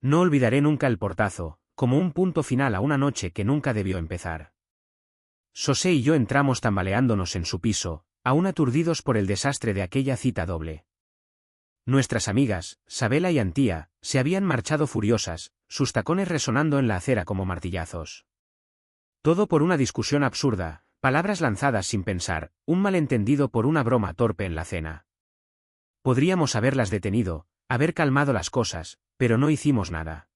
No olvidaré nunca el portazo, como un punto final a una noche que nunca debió empezar. Sosé y yo entramos tambaleándonos en su piso, aún aturdidos por el desastre de aquella cita doble. Nuestras amigas, Sabela y Antía, se habían marchado furiosas, sus tacones resonando en la acera como martillazos. Todo por una discusión absurda, palabras lanzadas sin pensar, un malentendido por una broma torpe en la cena. Podríamos haberlas detenido, haber calmado las cosas, pero no hicimos nada.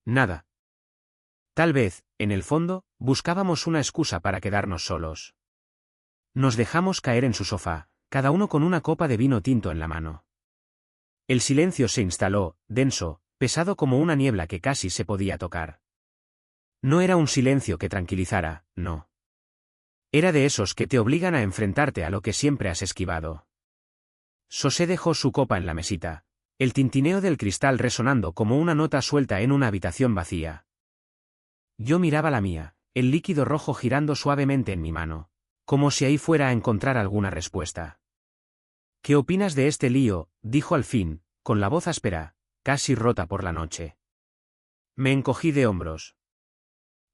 Nada. Tal vez, en el fondo, buscábamos una excusa para quedarnos solos. Nos dejamos caer en su sofá, cada uno con una copa de vino tinto en la mano. El silencio se instaló, denso, pesado como una niebla que casi se podía tocar. No era un silencio que tranquilizara, no. Era de esos que te obligan a enfrentarte a lo que siempre has esquivado. Sosé dejó su copa en la mesita, el tintineo del cristal resonando como una nota suelta en una habitación vacía. Yo miraba la mía, el líquido rojo girando suavemente en mi mano, como si ahí fuera a encontrar alguna respuesta. ¿Qué opinas de este lío?, dijo al fin, con la voz áspera, casi rota por la noche. Me encogí de hombros.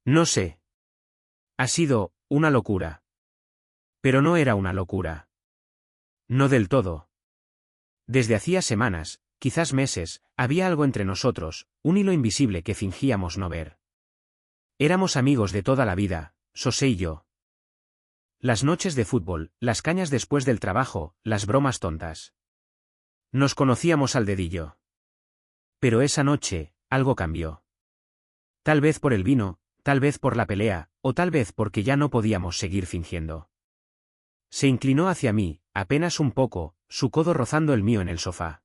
No sé. Ha sido una locura. Pero no era una locura. No del todo. Desde hacía semanas, quizás meses, había algo entre nosotros, un hilo invisible que fingíamos no ver. Éramos amigos de toda la vida, Sosé y yo. Las noches de fútbol, las cañas después del trabajo, las bromas tontas. Nos conocíamos al dedillo. Pero esa noche, algo cambió. Tal vez por el vino, tal vez por la pelea, o tal vez porque ya no podíamos seguir fingiendo. Se inclinó hacia mí, apenas un poco, su codo rozando el mío en el sofá.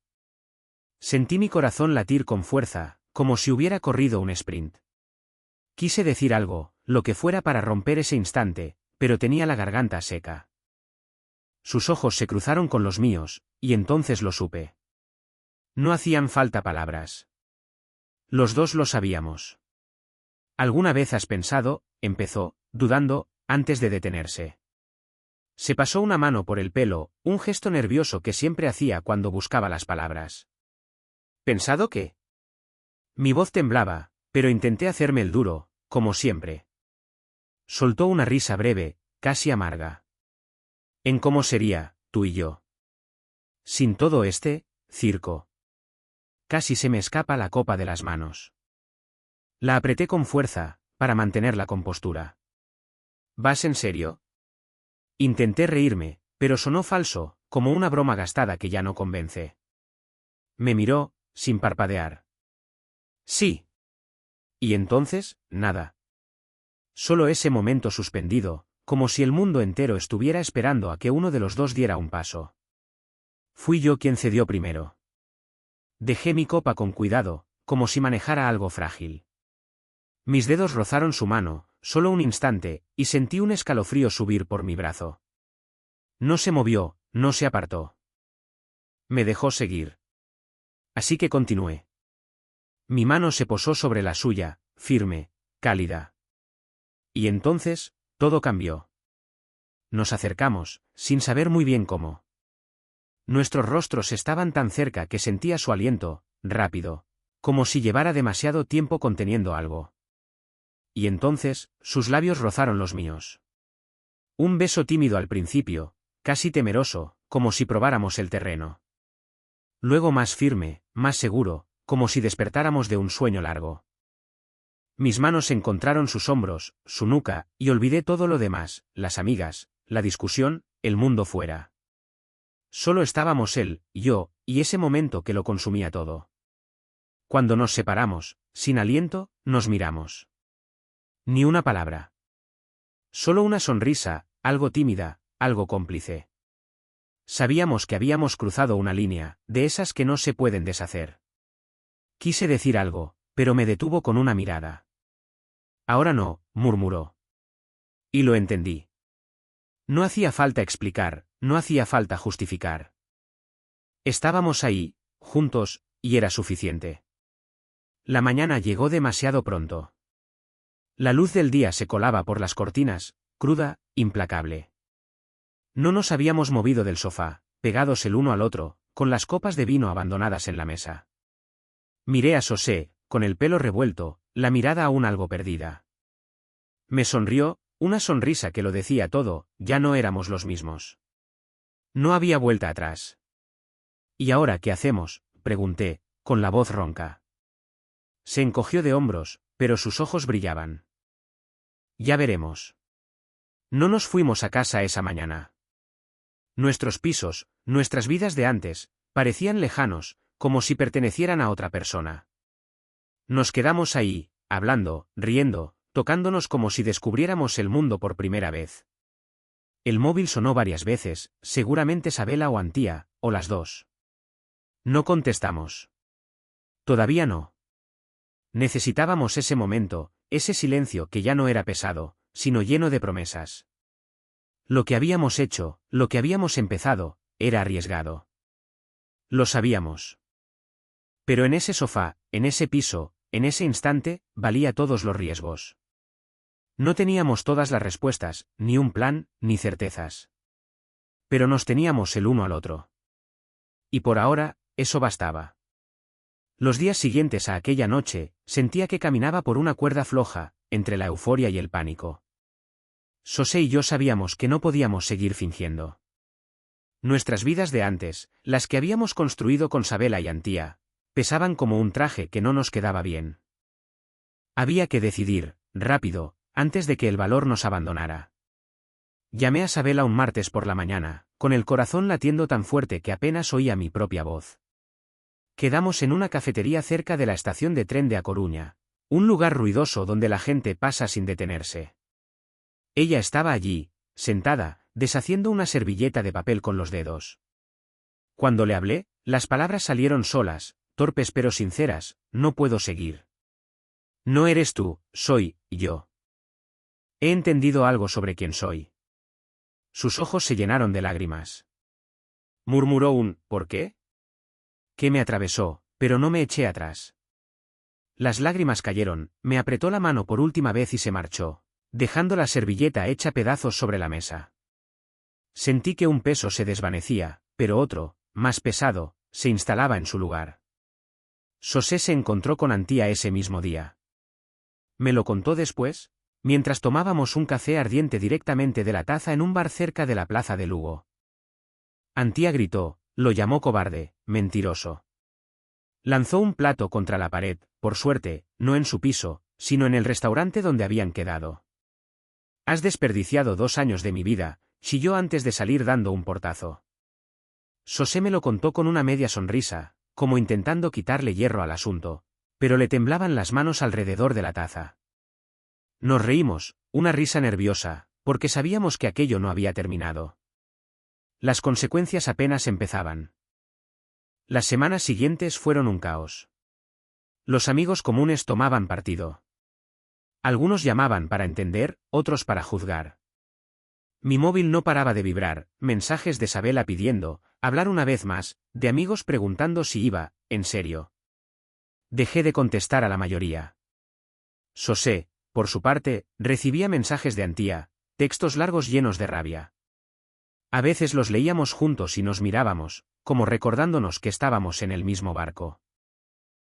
Sentí mi corazón latir con fuerza, como si hubiera corrido un sprint. Quise decir algo, lo que fuera para romper ese instante, pero tenía la garganta seca. Sus ojos se cruzaron con los míos, y entonces lo supe. No hacían falta palabras. Los dos lo sabíamos. ¿Alguna vez has pensado?, empezó, dudando, antes de detenerse. Se pasó una mano por el pelo, un gesto nervioso que siempre hacía cuando buscaba las palabras. ¿Pensado qué? Mi voz temblaba, pero intenté hacerme el duro, como siempre. Soltó una risa breve, casi amarga. ¿En cómo sería, tú y yo? Sin todo este circo. Casi se me escapa la copa de las manos. La apreté con fuerza, para mantener la compostura. ¿Vas en serio? Intenté reírme, pero sonó falso, como una broma gastada que ya no convence. Me miró, sin parpadear. Sí. Y entonces, nada. Solo ese momento suspendido, como si el mundo entero estuviera esperando a que uno de los dos diera un paso. Fui yo quien cedió primero. Dejé mi copa con cuidado, como si manejara algo frágil. Mis dedos rozaron su mano, solo un instante, y sentí un escalofrío subir por mi brazo. No se movió, no se apartó. Me dejó seguir. Así que continué. Mi mano se posó sobre la suya, firme, cálida. Y entonces, todo cambió. Nos acercamos, sin saber muy bien cómo. Nuestros rostros estaban tan cerca que sentía su aliento, rápido, como si llevara demasiado tiempo conteniendo algo. Y entonces, sus labios rozaron los míos. Un beso tímido al principio, casi temeroso, como si probáramos el terreno. Luego más firme, más seguro, como si despertáramos de un sueño largo. Mis manos encontraron sus hombros, su nuca, y olvidé todo lo demás, las amigas, la discusión, el mundo fuera. Solo estábamos él, yo, y ese momento que lo consumía todo. Cuando nos separamos, sin aliento, nos miramos. Ni una palabra. Solo una sonrisa, algo tímida, algo cómplice. Sabíamos que habíamos cruzado una línea, de esas que no se pueden deshacer. Quise decir algo, pero me detuvo con una mirada. Ahora no, murmuró. Y lo entendí. No hacía falta explicar, no hacía falta justificar. Estábamos ahí, juntos, y era suficiente. La mañana llegó demasiado pronto. La luz del día se colaba por las cortinas, cruda, implacable. No nos habíamos movido del sofá, pegados el uno al otro, con las copas de vino abandonadas en la mesa. Miré a Sosé, con el pelo revuelto, la mirada aún algo perdida. Me sonrió, una sonrisa que lo decía todo, ya no éramos los mismos. No había vuelta atrás. ¿Y ahora qué hacemos?, pregunté, con la voz ronca. Se encogió de hombros, pero sus ojos brillaban. Ya veremos. No nos fuimos a casa esa mañana. Nuestros pisos, nuestras vidas de antes, parecían lejanos, como si pertenecieran a otra persona. Nos quedamos ahí, hablando, riendo, tocándonos como si descubriéramos el mundo por primera vez. El móvil sonó varias veces, seguramente Sabela o Antía, o las dos. No contestamos. Todavía no. Necesitábamos ese momento, ese silencio que ya no era pesado, sino lleno de promesas. Lo que habíamos hecho, lo que habíamos empezado, era arriesgado. Lo sabíamos. Pero en ese sofá, en ese piso, en ese instante, valía todos los riesgos. No teníamos todas las respuestas, ni un plan, ni certezas. Pero nos teníamos el uno al otro. Y por ahora, eso bastaba. Los días siguientes a aquella noche, sentía que caminaba por una cuerda floja, entre la euforia y el pánico. Sosé y yo sabíamos que no podíamos seguir fingiendo. Nuestras vidas de antes, las que habíamos construido con Sabela y Antía, pesaban como un traje que no nos quedaba bien. Había que decidir, rápido, antes de que el valor nos abandonara. Llamé a Sabela un martes por la mañana, con el corazón latiendo tan fuerte que apenas oía mi propia voz. Quedamos en una cafetería cerca de la estación de tren de A Coruña, un lugar ruidoso donde la gente pasa sin detenerse. Ella estaba allí, sentada, deshaciendo una servilleta de papel con los dedos. Cuando le hablé, las palabras salieron solas, torpes pero sinceras: no puedo seguir. No eres tú, soy yo. He entendido algo sobre quién soy. Sus ojos se llenaron de lágrimas. Murmuró un ¿por qué?, que me atravesó, pero no me eché atrás. Las lágrimas cayeron, me apretó la mano por última vez y se marchó, dejando la servilleta hecha pedazos sobre la mesa. Sentí que un peso se desvanecía, pero otro, más pesado, se instalaba en su lugar. Sosé se encontró con Antía ese mismo día. Me lo contó después, mientras tomábamos un café ardiente directamente de la taza en un bar cerca de la plaza de Lugo. Antía gritó, lo llamó cobarde, mentiroso. Lanzó un plato contra la pared, por suerte, no en su piso, sino en el restaurante donde habían quedado. Has desperdiciado 2 años de mi vida, chilló antes de salir dando un portazo. Sosé me lo contó con una media sonrisa, como intentando quitarle hierro al asunto, pero le temblaban las manos alrededor de la taza. Nos reímos, una risa nerviosa, porque sabíamos que aquello no había terminado. Las consecuencias apenas empezaban. Las semanas siguientes fueron un caos. Los amigos comunes tomaban partido. Algunos llamaban para entender, otros para juzgar. Mi móvil no paraba de vibrar, mensajes de Sabela pidiendo hablar una vez más, de amigos preguntando si iba, en serio. Dejé de contestar a la mayoría. Sosé, por su parte, recibía mensajes de Antía, textos largos llenos de rabia. A veces los leíamos juntos y nos mirábamos, como recordándonos que estábamos en el mismo barco.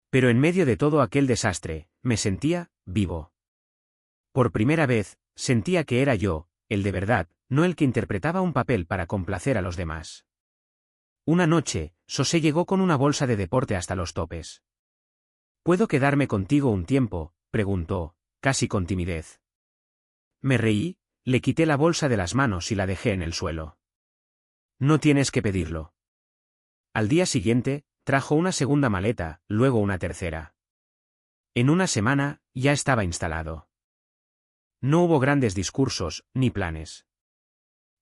Pero en medio de todo aquel desastre, me sentía vivo. Por primera vez, sentía que era yo, el de verdad, no el que interpretaba un papel para complacer a los demás. Una noche, Sosé llegó con una bolsa de deporte hasta los topes. ¿Puedo quedarme contigo un tiempo?, preguntó, casi con timidez. Me reí, le quité la bolsa de las manos y la dejé en el suelo. No tienes que pedirlo. Al día siguiente, trajo una segunda maleta, luego una tercera. En una semana, ya estaba instalado. No hubo grandes discursos, ni planes.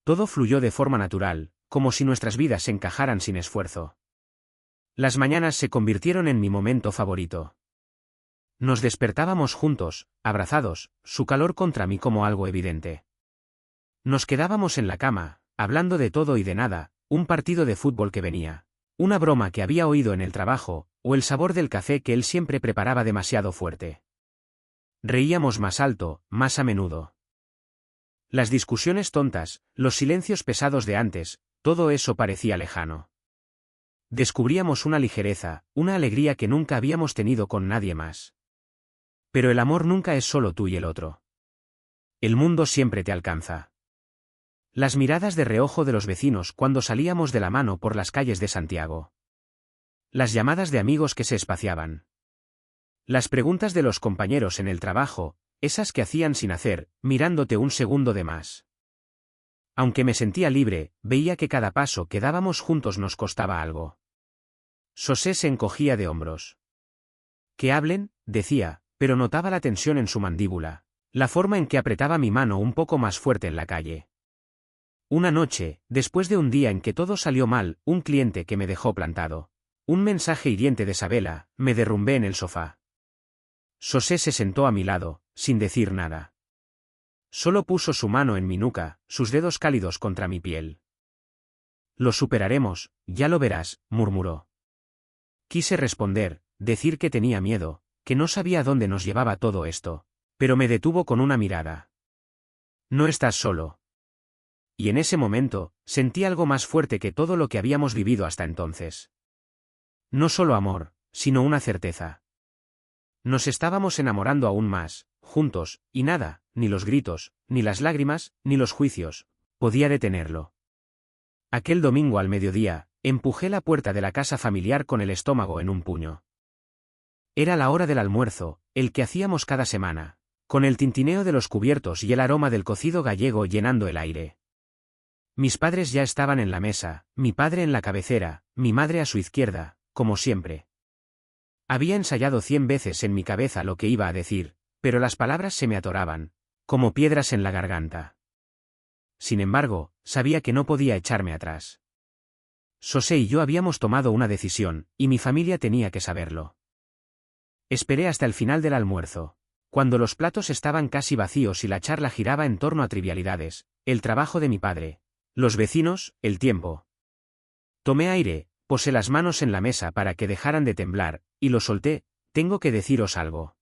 Todo fluyó de forma natural, como si nuestras vidas se encajaran sin esfuerzo. Las mañanas se convirtieron en mi momento favorito. Nos despertábamos juntos, abrazados, su calor contra mí como algo evidente. Nos quedábamos en la cama, hablando de todo y de nada, un partido de fútbol que venía, una broma que había oído en el trabajo, o el sabor del café que él siempre preparaba demasiado fuerte. Reíamos más alto, más a menudo. Las discusiones tontas, los silencios pesados de antes, todo eso parecía lejano. Descubríamos una ligereza, una alegría que nunca habíamos tenido con nadie más. Pero el amor nunca es solo tú y el otro. El mundo siempre te alcanza. Las miradas de reojo de los vecinos cuando salíamos de la mano por las calles de Santiago. Las llamadas de amigos que se espaciaban. Las preguntas de los compañeros en el trabajo, esas que hacían sin hacer, mirándote un segundo de más. Aunque me sentía libre, veía que cada paso que dábamos juntos nos costaba algo. José se encogía de hombros. Que hablen, decía, pero notaba la tensión en su mandíbula, la forma en que apretaba mi mano un poco más fuerte en la calle. Una noche, después de un día en que todo salió mal, un cliente que me dejó plantado, un mensaje hiriente de Sabela, me derrumbé en el sofá. José se sentó a mi lado, sin decir nada. Solo puso su mano en mi nuca, sus dedos cálidos contra mi piel. Lo superaremos, ya lo verás, murmuró. Quise responder, decir que tenía miedo, que no sabía dónde nos llevaba todo esto, pero me detuvo con una mirada. No estás solo. Y en ese momento, sentí algo más fuerte que todo lo que habíamos vivido hasta entonces. No solo amor, sino una certeza. Nos estábamos enamorando aún más, juntos, y nada, ni los gritos, ni las lágrimas, ni los juicios, podía detenerlo. Aquel domingo al mediodía, empujé la puerta de la casa familiar con el estómago en un puño. Era la hora del almuerzo, el que hacíamos cada semana, con el tintineo de los cubiertos y el aroma del cocido gallego llenando el aire. Mis padres ya estaban en la mesa, mi padre en la cabecera, mi madre a su izquierda, como siempre. Había ensayado 100 veces en mi cabeza lo que iba a decir, pero las palabras se me atoraban, como piedras en la garganta. Sin embargo, sabía que no podía echarme atrás. José y yo habíamos tomado una decisión, y mi familia tenía que saberlo. Esperé hasta el final del almuerzo, cuando los platos estaban casi vacíos y la charla giraba en torno a trivialidades, el trabajo de mi padre, los vecinos, el tiempo. Tomé aire, posé las manos en la mesa para que dejaran de temblar, y lo solté. Tengo que deciros algo.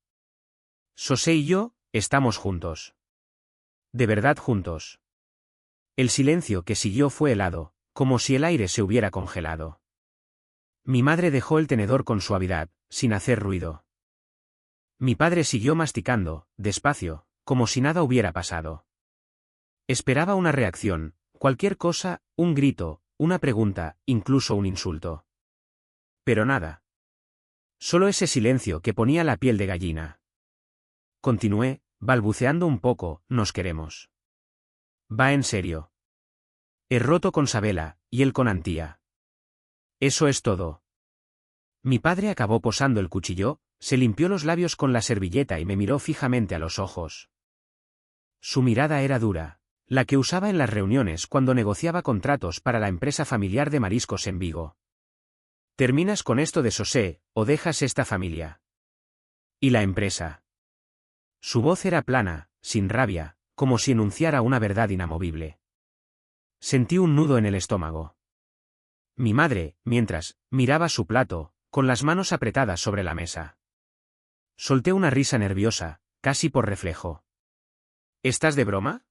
José y yo, estamos juntos. De verdad juntos. El silencio que siguió fue helado, como si el aire se hubiera congelado. Mi madre dejó el tenedor con suavidad, sin hacer ruido. Mi padre siguió masticando, despacio, como si nada hubiera pasado. Esperaba una reacción, cualquier cosa, un grito, una pregunta, incluso un insulto. Pero nada. Solo ese silencio que ponía la piel de gallina. Continué, balbuceando un poco, nos queremos. Va en serio. He roto con Sabela, y él con Antía. Eso es todo. Mi padre acabó posando el cuchillo, se limpió los labios con la servilleta y me miró fijamente a los ojos. Su mirada era dura, la que usaba en las reuniones cuando negociaba contratos para la empresa familiar de mariscos en Vigo. ¿Terminas con esto de José, o dejas esta familia? ¿Y la empresa? Su voz era plana, sin rabia, como si enunciara una verdad inamovible. Sentí un nudo en el estómago. Mi madre, mientras, miraba su plato, con las manos apretadas sobre la mesa. Solté una risa nerviosa, casi por reflejo. ¿Estás de broma?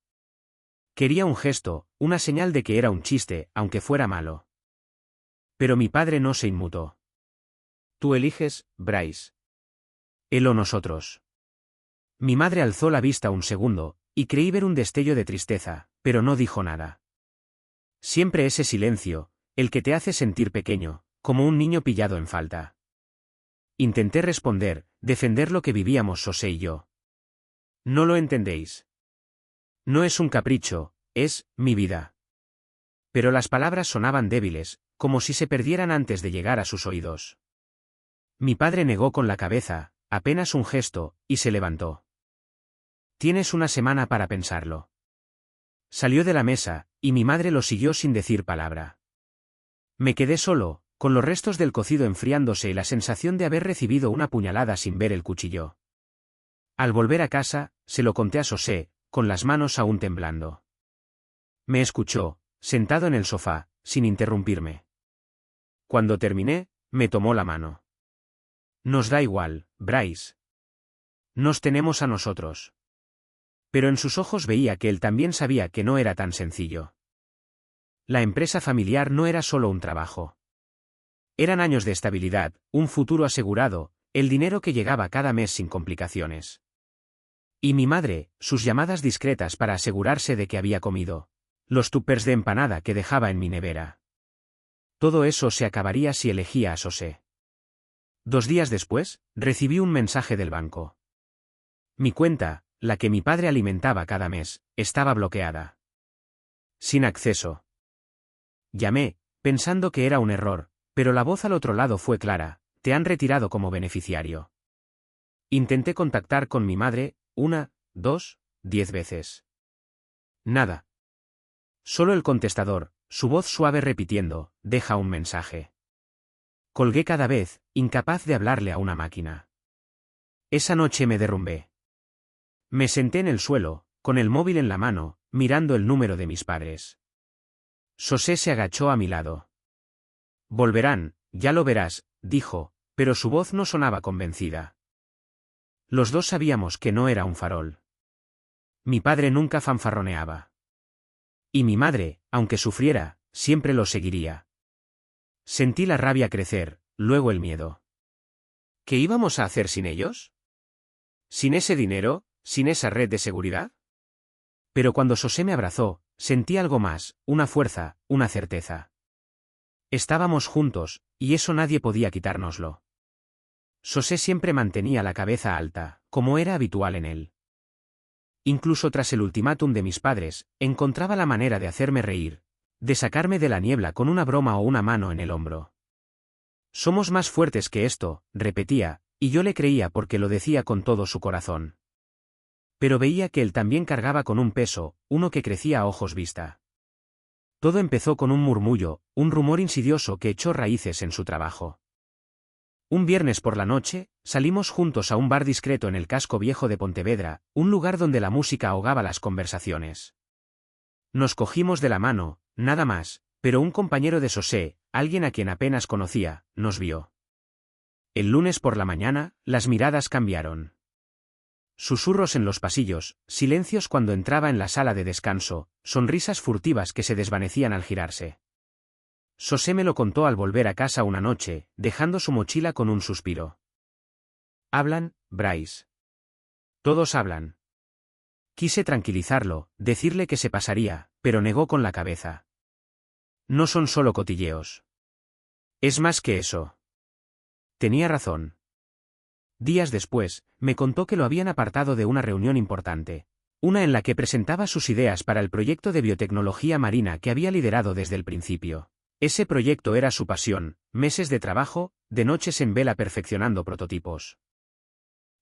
Quería un gesto, una señal de que era un chiste, aunque fuera malo. Pero mi padre no se inmutó. Tú eliges, Bryce. Él o nosotros. Mi madre alzó la vista un segundo, y creí ver un destello de tristeza, pero no dijo nada. Siempre ese silencio, el que te hace sentir pequeño, como un niño pillado en falta. Intenté responder, defender lo que vivíamos José y yo. No lo entendéis. No es un capricho, es mi vida. Pero las palabras sonaban débiles, como si se perdieran antes de llegar a sus oídos. Mi padre negó con la cabeza, apenas un gesto, y se levantó. Tienes una semana para pensarlo. Salió de la mesa, y mi madre lo siguió sin decir palabra. Me quedé solo, con los restos del cocido enfriándose y la sensación de haber recibido una puñalada sin ver el cuchillo. Al volver a casa, se lo conté a José, con las manos aún temblando. Me escuchó, sentado en el sofá, sin interrumpirme. Cuando terminé, me tomó la mano. Nos da igual, Bryce. Nos tenemos a nosotros. Pero en sus ojos veía que él también sabía que no era tan sencillo. La empresa familiar no era solo un trabajo. Eran años de estabilidad, un futuro asegurado, el dinero que llegaba cada mes sin complicaciones. Y mi madre, sus llamadas discretas para asegurarse de que había comido. Los tuppers de empanada que dejaba en mi nevera. Todo eso se acabaría si elegía a Sosé. 2 días después, recibí un mensaje del banco. Mi cuenta, la que mi padre alimentaba cada mes, estaba bloqueada. Sin acceso. Llamé, pensando que era un error, pero la voz al otro lado fue clara: te han retirado como beneficiario. Intenté contactar con mi madre, 1, 2, 10 veces. Nada. Solo el contestador, su voz suave repitiendo: deja un mensaje. Colgué cada vez, incapaz de hablarle a una máquina. Esa noche me derrumbé. Me senté en el suelo, con el móvil en la mano, mirando el número de mis padres. Sosé se agachó a mi lado. Volverán, ya lo verás, dijo, pero su voz no sonaba convencida. Los dos sabíamos que no era un farol. Mi padre nunca fanfarroneaba. Y mi madre, aunque sufriera, siempre lo seguiría. Sentí la rabia crecer, luego el miedo. ¿Qué íbamos a hacer sin ellos? ¿Sin ese dinero, sin esa red de seguridad? Pero cuando Sosé me abrazó, sentí algo más, una fuerza, una certeza. Estábamos juntos, y eso nadie podía quitárnoslo. Sosé siempre mantenía la cabeza alta, como era habitual en él. Incluso tras el ultimátum de mis padres, encontraba la manera de hacerme reír, de sacarme de la niebla con una broma o una mano en el hombro. Somos más fuertes que esto, repetía, y yo le creía porque lo decía con todo su corazón. Pero veía que él también cargaba con un peso, uno que crecía a ojos vista. Todo empezó con un murmullo, un rumor insidioso que echó raíces en su trabajo. Un viernes por la noche, salimos juntos a un bar discreto en el casco viejo de Pontevedra, un lugar donde la música ahogaba las conversaciones. Nos cogimos de la mano, nada más, pero un compañero de Sosé, alguien a quien apenas conocía, nos vio. El lunes por la mañana, las miradas cambiaron. Susurros en los pasillos, silencios cuando entraba en la sala de descanso, sonrisas furtivas que se desvanecían al girarse. Sosé me lo contó al volver a casa una noche, dejando su mochila con un suspiro. Hablan, Bryce. Todos hablan. Quise tranquilizarlo, decirle que se pasaría, pero negó con la cabeza. No son solo cotilleos. Es más que eso. Tenía razón. Días después, me contó que lo habían apartado de una reunión importante, una en la que presentaba sus ideas para el proyecto de biotecnología marina que había liderado desde el principio. Ese proyecto era su pasión, meses de trabajo, de noches en vela perfeccionando prototipos.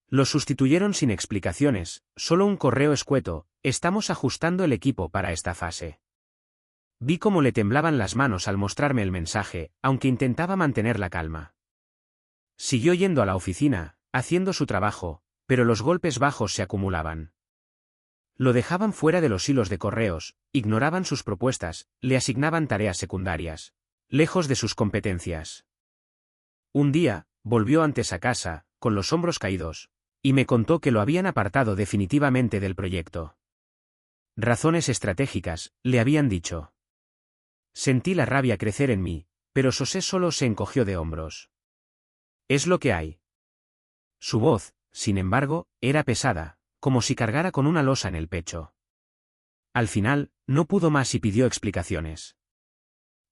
Lo sustituyeron sin explicaciones, solo un correo escueto: estamos ajustando el equipo para esta fase. Vi cómo le temblaban las manos al mostrarme el mensaje, aunque intentaba mantener la calma. Siguió yendo a la oficina, haciendo su trabajo, pero los golpes bajos se acumulaban. Lo dejaban fuera de los hilos de correos, ignoraban sus propuestas, le asignaban tareas secundarias, lejos de sus competencias. Un día, volvió antes a casa, con los hombros caídos, y me contó que lo habían apartado definitivamente del proyecto. Razones estratégicas, le habían dicho. Sentí la rabia crecer en mí, pero Sosé solo se encogió de hombros. Es lo que hay. Su voz, sin embargo, era pesada, como si cargara con una losa en el pecho. Al final, no pudo más y pidió explicaciones.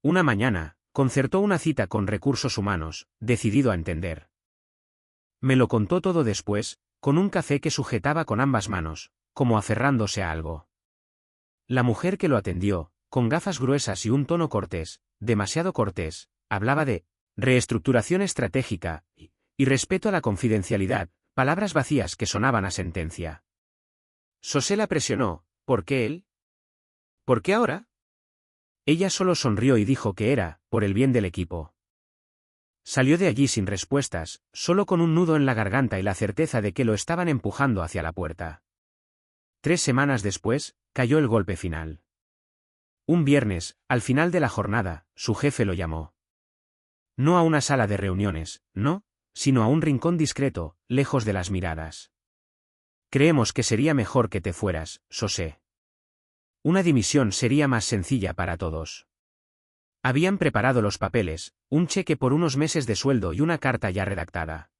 Una mañana, concertó una cita con Recursos Humanos, decidido a entender. Me lo contó todo después, con un café que sujetaba con ambas manos, como aferrándose a algo. La mujer que lo atendió, con gafas gruesas y un tono cortés, demasiado cortés, hablaba de reestructuración estratégica y respeto a la confidencialidad, palabras vacías que sonaban a sentencia. Sosé la presionó: ¿por qué él? ¿Por qué ahora? Ella solo sonrió y dijo que era, por el bien del equipo. Salió de allí sin respuestas, solo con un nudo en la garganta y la certeza de que lo estaban empujando hacia la puerta. 3 semanas después, cayó el golpe final. Un viernes, al final de la jornada, su jefe lo llamó. No a una sala de reuniones, no, sino a un rincón discreto, lejos de las miradas. Creemos que sería mejor que te fueras, Sosé. Una dimisión sería más sencilla para todos. Habían preparado los papeles, un cheque por unos meses de sueldo y una carta ya redactada.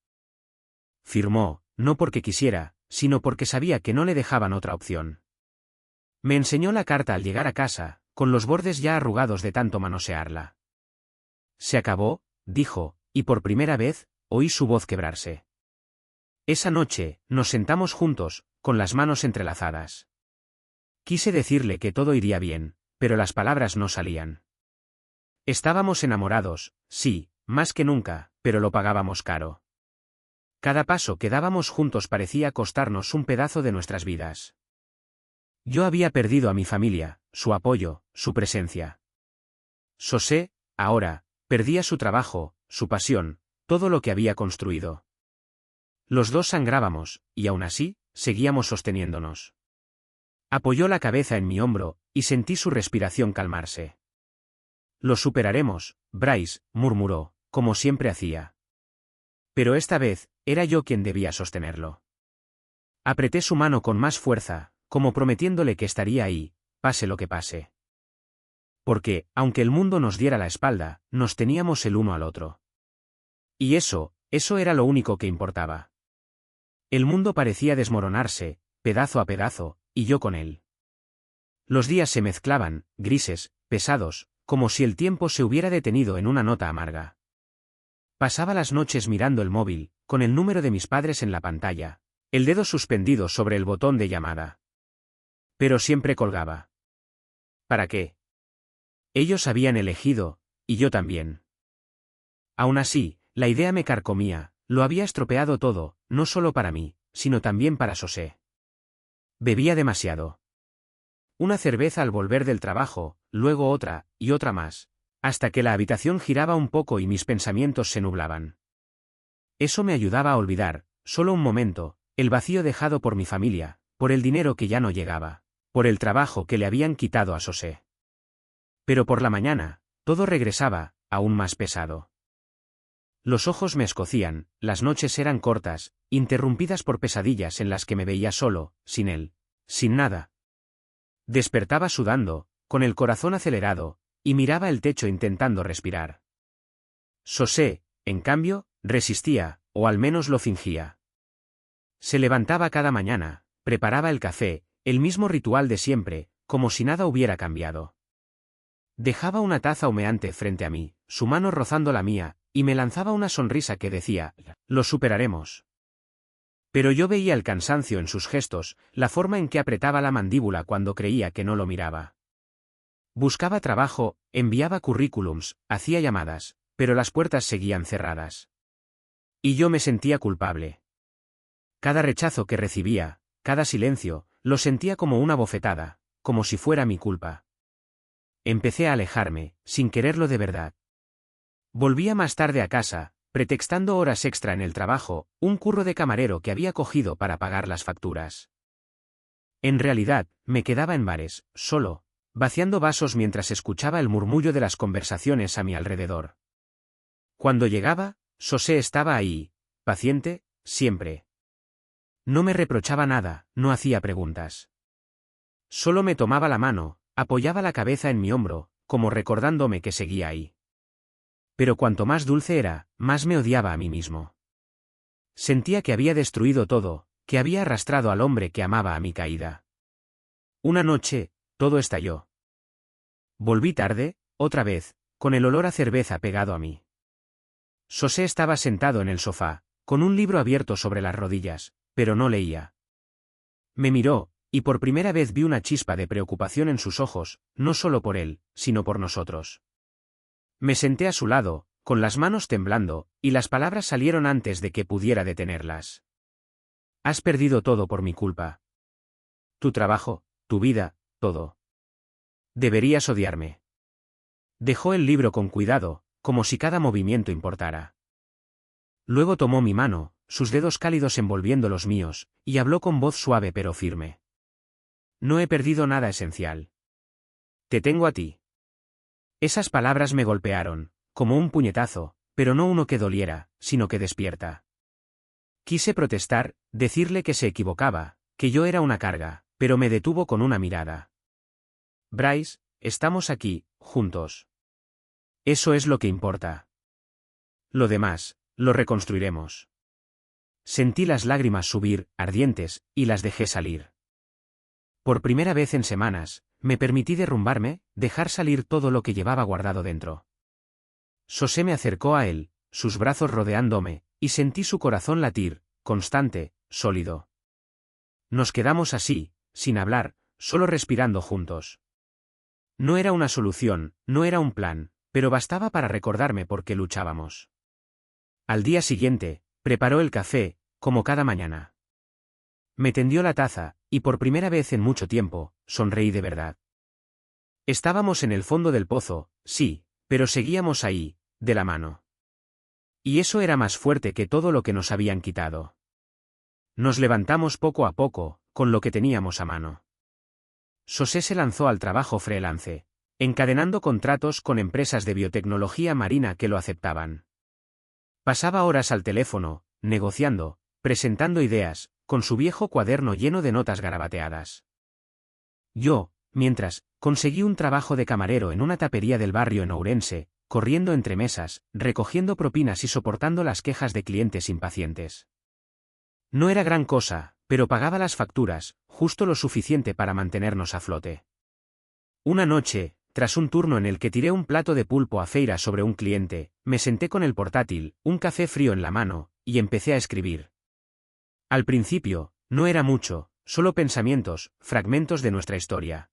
Firmó, no porque quisiera, sino porque sabía que no le dejaban otra opción. Me enseñó la carta al llegar a casa, con los bordes ya arrugados de tanto manosearla. Se acabó, dijo, y por primera vez, oí su voz quebrarse. Esa noche, nos sentamos juntos, con las manos entrelazadas. Quise decirle que todo iría bien, pero las palabras no salían. Estábamos enamorados, sí, más que nunca, pero lo pagábamos caro. Cada paso que dábamos juntos parecía costarnos un pedazo de nuestras vidas. Yo había perdido a mi familia, su apoyo, su presencia. José, ahora, perdía su trabajo, su pasión, todo lo que había construido. Los dos sangrábamos, y aún así, seguíamos sosteniéndonos. Apoyó la cabeza en mi hombro, y sentí su respiración calmarse. Lo superaremos, Bryce, murmuró, como siempre hacía. Pero esta vez, era yo quien debía sostenerlo. Apreté su mano con más fuerza, como prometiéndole que estaría ahí, pase lo que pase. Porque, aunque el mundo nos diera la espalda, nos teníamos el uno al otro. Y eso era lo único que importaba. El mundo parecía desmoronarse, pedazo a pedazo, y yo con él. Los días se mezclaban, grises, pesados, como si el tiempo se hubiera detenido en una nota amarga. Pasaba las noches mirando el móvil, con el número de mis padres en la pantalla, el dedo suspendido sobre el botón de llamada. Pero siempre colgaba. ¿Para qué? Ellos habían elegido, y yo también. Aún así, la idea me carcomía, lo había estropeado todo, no solo para mí, sino también para José. Bebía demasiado. Una cerveza al volver del trabajo, luego otra, y otra más, hasta que la habitación giraba un poco y mis pensamientos se nublaban. Eso me ayudaba a olvidar, solo un momento, el vacío dejado por mi familia, por el dinero que ya no llegaba, por el trabajo que le habían quitado a José. Pero por la mañana, todo regresaba, aún más pesado. Los ojos me escocían, las noches eran cortas, interrumpidas por pesadillas en las que me veía solo, sin él, sin nada. Despertaba sudando, con el corazón acelerado, y miraba el techo intentando respirar. José, en cambio, resistía, o al menos lo fingía. Se levantaba cada mañana, preparaba el café, el mismo ritual de siempre, como si nada hubiera cambiado. Dejaba una taza humeante frente a mí, su mano rozando la mía, y me lanzaba una sonrisa que decía, lo superaremos. Pero yo veía el cansancio en sus gestos, la forma en que apretaba la mandíbula cuando creía que no lo miraba. Buscaba trabajo, enviaba currículums, hacía llamadas, pero las puertas seguían cerradas. Y yo me sentía culpable. Cada rechazo que recibía, cada silencio, lo sentía como una bofetada, como si fuera mi culpa. Empecé a alejarme, sin quererlo de verdad. Volvía más tarde a casa, pretextando horas extra en el trabajo, un curro de camarero que había cogido para pagar las facturas. En realidad, me quedaba en bares, solo, vaciando vasos mientras escuchaba el murmullo de las conversaciones a mi alrededor. Cuando llegaba, José estaba ahí, paciente, siempre. No me reprochaba nada, no hacía preguntas. Solo me tomaba la mano, apoyaba la cabeza en mi hombro, como recordándome que seguía ahí. Pero cuanto más dulce era, más me odiaba a mí mismo. Sentía que había destruido todo, que había arrastrado al hombre que amaba a mi caída. Una noche, todo estalló. Volví tarde, otra vez, con el olor a cerveza pegado a mí. José estaba sentado en el sofá, con un libro abierto sobre las rodillas, pero no leía. Me miró, y por primera vez vi una chispa de preocupación en sus ojos, no solo por él, sino por nosotros. Me senté a su lado, con las manos temblando, y las palabras salieron antes de que pudiera detenerlas. Has perdido todo por mi culpa. Tu trabajo, tu vida, todo. Deberías odiarme. Dejó el libro con cuidado, como si cada movimiento importara. Luego tomó mi mano, sus dedos cálidos envolviendo los míos, y habló con voz suave pero firme. No he perdido nada esencial. Te tengo a ti. Esas palabras me golpearon, como un puñetazo, pero no uno que doliera, sino que despierta. Quise protestar, decirle que se equivocaba, que yo era una carga, pero me detuvo con una mirada. Bryce, estamos aquí, juntos. Eso es lo que importa. Lo demás, lo reconstruiremos. Sentí las lágrimas subir, ardientes, y las dejé salir. Por primera vez en semanas, me permití derrumbarme, dejar salir todo lo que llevaba guardado dentro. José me acercó a él, sus brazos rodeándome, y sentí su corazón latir, constante, sólido. Nos quedamos así, sin hablar, solo respirando juntos. No era una solución, no era un plan, pero bastaba para recordarme por qué luchábamos. Al día siguiente, preparó el café, como cada mañana. Me tendió la taza, y por primera vez en mucho tiempo, sonreí de verdad. Estábamos en el fondo del pozo, sí, pero seguíamos ahí, de la mano. Y eso era más fuerte que todo lo que nos habían quitado. Nos levantamos poco a poco, con lo que teníamos a mano. José se lanzó al trabajo freelance, encadenando contratos con empresas de biotecnología marina que lo aceptaban. Pasaba horas al teléfono, negociando, presentando ideas, con su viejo cuaderno lleno de notas garabateadas. Yo, mientras, conseguí un trabajo de camarero en una tapería del barrio en Ourense, corriendo entre mesas, recogiendo propinas y soportando las quejas de clientes impacientes. No era gran cosa, pero pagaba las facturas, justo lo suficiente para mantenernos a flote. Una noche, tras un turno en el que tiré un plato de pulpo a feira sobre un cliente, me senté con el portátil, un café frío en la mano, y empecé a escribir. Al principio, no era mucho, solo pensamientos, fragmentos de nuestra historia.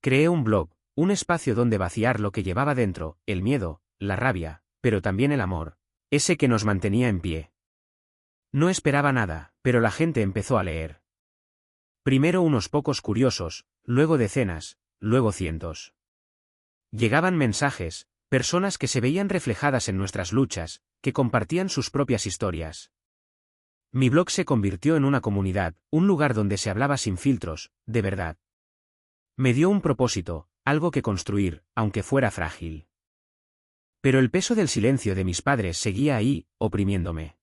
Creé un blog, un espacio donde vaciar lo que llevaba dentro, el miedo, la rabia, pero también el amor, ese que nos mantenía en pie. No esperaba nada, pero la gente empezó a leer. Primero unos pocos curiosos, luego decenas, luego cientos. Llegaban mensajes, personas que se veían reflejadas en nuestras luchas, que compartían sus propias historias. Mi blog se convirtió en una comunidad, un lugar donde se hablaba sin filtros, de verdad. Me dio un propósito, algo que construir, aunque fuera frágil. Pero el peso del silencio de mis padres seguía ahí, oprimiéndome.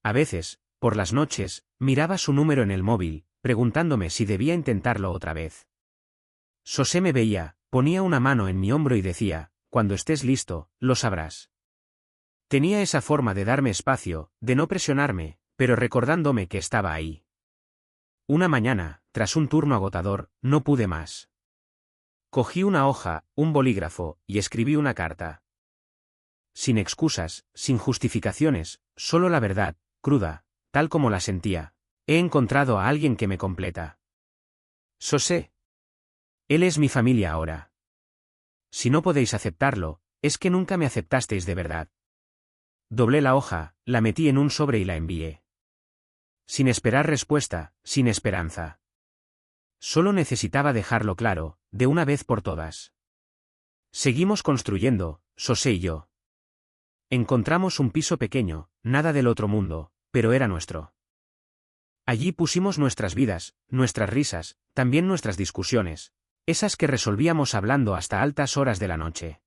A veces, por las noches, miraba su número en el móvil, preguntándome si debía intentarlo otra vez. José me veía, ponía una mano en mi hombro y decía, cuando estés listo, lo sabrás. Tenía esa forma de darme espacio, de no presionarme, pero recordándome que estaba ahí. Una mañana, tras un turno agotador, no pude más. Cogí una hoja, un bolígrafo, y escribí una carta. Sin excusas, sin justificaciones, solo la verdad, cruda, tal como la sentía. He encontrado a alguien que me completa. José. Él es mi familia ahora. Si no podéis aceptarlo, es que nunca me aceptasteis de verdad. Doblé la hoja, la metí en un sobre y la envié. Sin esperar respuesta, sin esperanza. Solo necesitaba dejarlo claro, de una vez por todas. Seguimos construyendo, José y yo. Encontramos un piso pequeño, nada del otro mundo, pero era nuestro. Allí pusimos nuestras vidas, nuestras risas, también nuestras discusiones, esas que resolvíamos hablando hasta altas horas de la noche.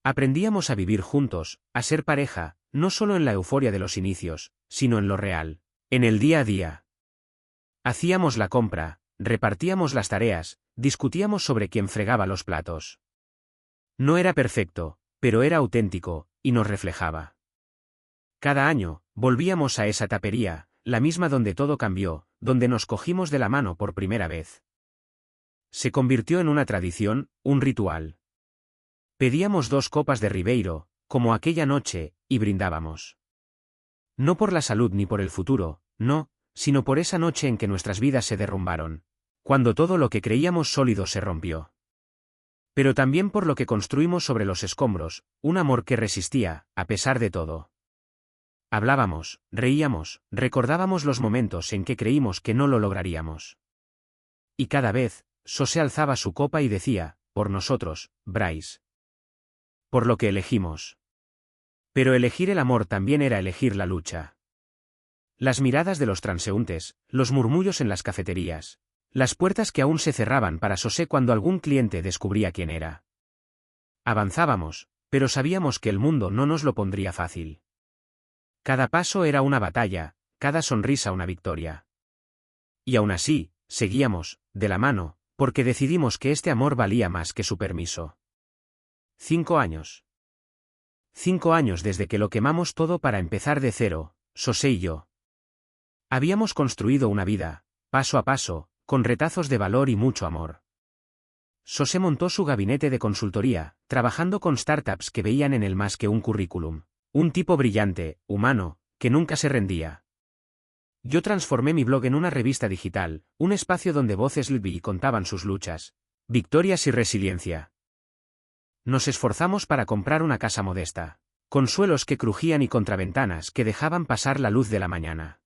Aprendíamos a vivir juntos, a ser pareja, no solo en la euforia de los inicios, sino en lo real, en el día a día. Hacíamos la compra, repartíamos las tareas, discutíamos sobre quién fregaba los platos. No era perfecto, pero era auténtico, y nos reflejaba. Cada año, volvíamos a esa tapería, la misma donde todo cambió, donde nos cogimos de la mano por primera vez. Se convirtió en una tradición, un ritual. Pedíamos 2 copas de Ribeiro, como aquella noche, y brindábamos. No por la salud ni por el futuro, no, sino por esa noche en que nuestras vidas se derrumbaron, cuando todo lo que creíamos sólido se rompió. Pero también por lo que construimos sobre los escombros, un amor que resistía, a pesar de todo. Hablábamos, reíamos, recordábamos los momentos en que creímos que no lo lograríamos. Y cada vez, José alzaba su copa y decía, por nosotros, Bryce. Por lo que elegimos. Pero elegir el amor también era elegir la lucha. Las miradas de los transeúntes, los murmullos en las cafeterías, las puertas que aún se cerraban para José cuando algún cliente descubría quién era. Avanzábamos, pero sabíamos que el mundo no nos lo pondría fácil. Cada paso era una batalla, cada sonrisa una victoria. Y aún así, seguíamos, de la mano, porque decidimos que este amor valía más que su permiso. 5 años. 5 años desde que lo quemamos todo para empezar de cero, José y yo. Habíamos construido una vida, paso a paso, con retazos de valor y mucho amor. José montó su gabinete de consultoría, trabajando con startups que veían en él más que un currículum. Un tipo brillante, humano, que nunca se rendía. Yo transformé mi blog en una revista digital, un espacio donde voces LBI contaban sus luchas, victorias y resiliencia. Nos esforzamos para comprar una casa modesta, con suelos que crujían y contraventanas que dejaban pasar la luz de la mañana.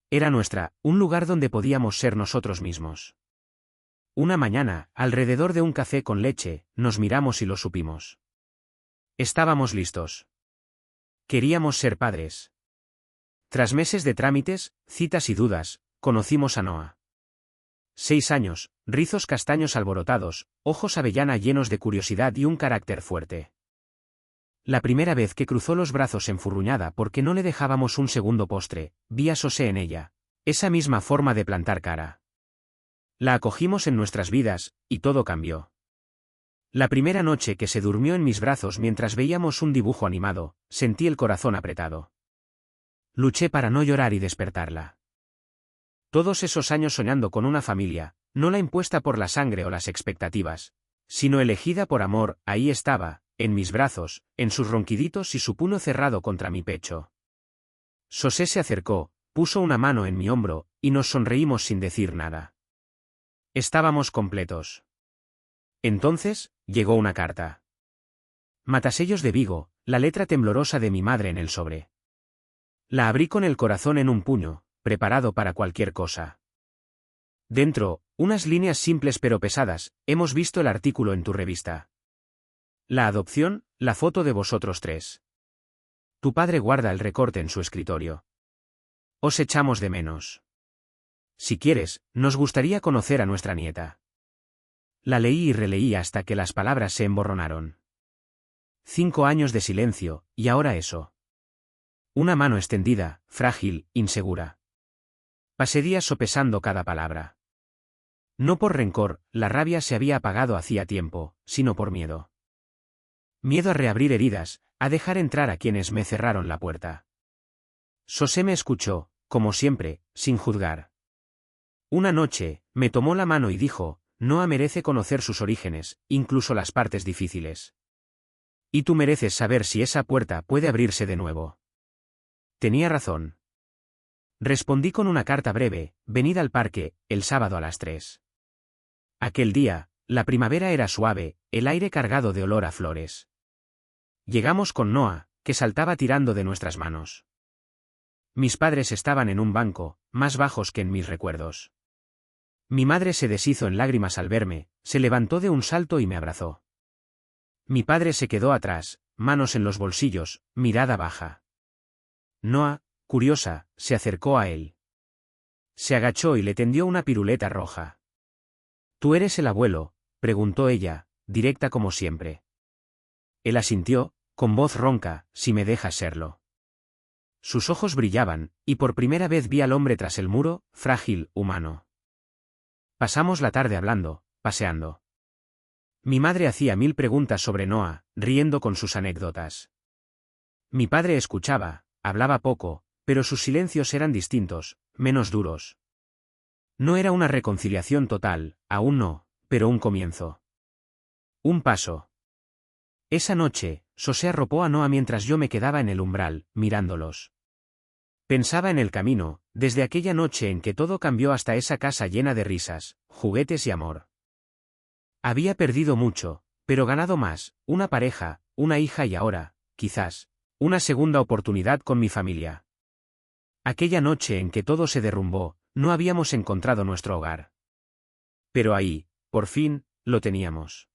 Era nuestra, un lugar donde podíamos ser nosotros mismos. Una mañana, alrededor de un café con leche, nos miramos y lo supimos. Estábamos listos. Queríamos ser padres. Tras meses de trámites, citas y dudas, conocimos a Noah. 6 años, rizos castaños alborotados, ojos avellana llenos de curiosidad y un carácter fuerte. La primera vez que cruzó los brazos enfurruñada porque no le dejábamos un segundo postre, vi a José en ella, esa misma forma de plantar cara. La acogimos en nuestras vidas, y todo cambió. La primera noche que se durmió en mis brazos mientras veíamos un dibujo animado, sentí el corazón apretado. Luché para no llorar y despertarla. Todos esos años soñando con una familia, no la impuesta por la sangre o las expectativas, sino elegida por amor, ahí estaba, en mis brazos, en sus ronquiditos y su puño cerrado contra mi pecho. José se acercó, puso una mano en mi hombro, y nos sonreímos sin decir nada. Estábamos completos. Entonces, llegó una carta. Matasellos de Vigo, la letra temblorosa de mi madre en el sobre. La abrí con el corazón en un puño, preparado para cualquier cosa. Dentro, unas líneas simples pero pesadas, hemos visto el artículo en tu revista. La adopción, la foto de vosotros 3. Tu padre guarda el recorte en su escritorio. Os echamos de menos. Si quieres, nos gustaría conocer a nuestra nieta. La leí y releí hasta que las palabras se emborronaron. 5 años de silencio, y ahora eso. Una mano extendida, frágil, insegura. Pasé días sopesando cada palabra. No por rencor, la rabia se había apagado hacía tiempo, sino por miedo. Miedo a reabrir heridas, a dejar entrar a quienes me cerraron la puerta. José me escuchó, como siempre, sin juzgar. Una noche, me tomó la mano y dijo, Noah merece conocer sus orígenes, incluso las partes difíciles. Y tú mereces saber si esa puerta puede abrirse de nuevo. Tenía razón. Respondí con una carta breve, venid al parque, el sábado a las 3. Aquel día, la primavera era suave, el aire cargado de olor a flores. Llegamos con Noah, que saltaba tirando de nuestras manos. Mis padres estaban en un banco, más bajos que en mis recuerdos. Mi madre se deshizo en lágrimas al verme, se levantó de un salto y me abrazó. Mi padre se quedó atrás, manos en los bolsillos, mirada baja. Noah, curiosa, se acercó a él. Se agachó y le tendió una piruleta roja. ¿Tú eres el abuelo?, preguntó ella, directa como siempre. Él asintió, con voz ronca, si me dejas serlo. Sus ojos brillaban, y por primera vez vi al hombre tras el muro, frágil, humano. Pasamos la tarde hablando, paseando. Mi madre hacía 1000 preguntas sobre Noah, riendo con sus anécdotas. Mi padre escuchaba, hablaba poco, pero sus silencios eran distintos, menos duros. No era una reconciliación total, aún no, pero un comienzo. Un paso. Esa noche, José arropó a Noah mientras yo me quedaba en el umbral, mirándolos. Pensaba en el camino, desde aquella noche en que todo cambió hasta esa casa llena de risas, juguetes y amor. Había perdido mucho, pero ganado más, una pareja, una hija y ahora, quizás, una segunda oportunidad con mi familia. Aquella noche en que todo se derrumbó, no habíamos encontrado nuestro hogar. Pero ahí, por fin, lo teníamos.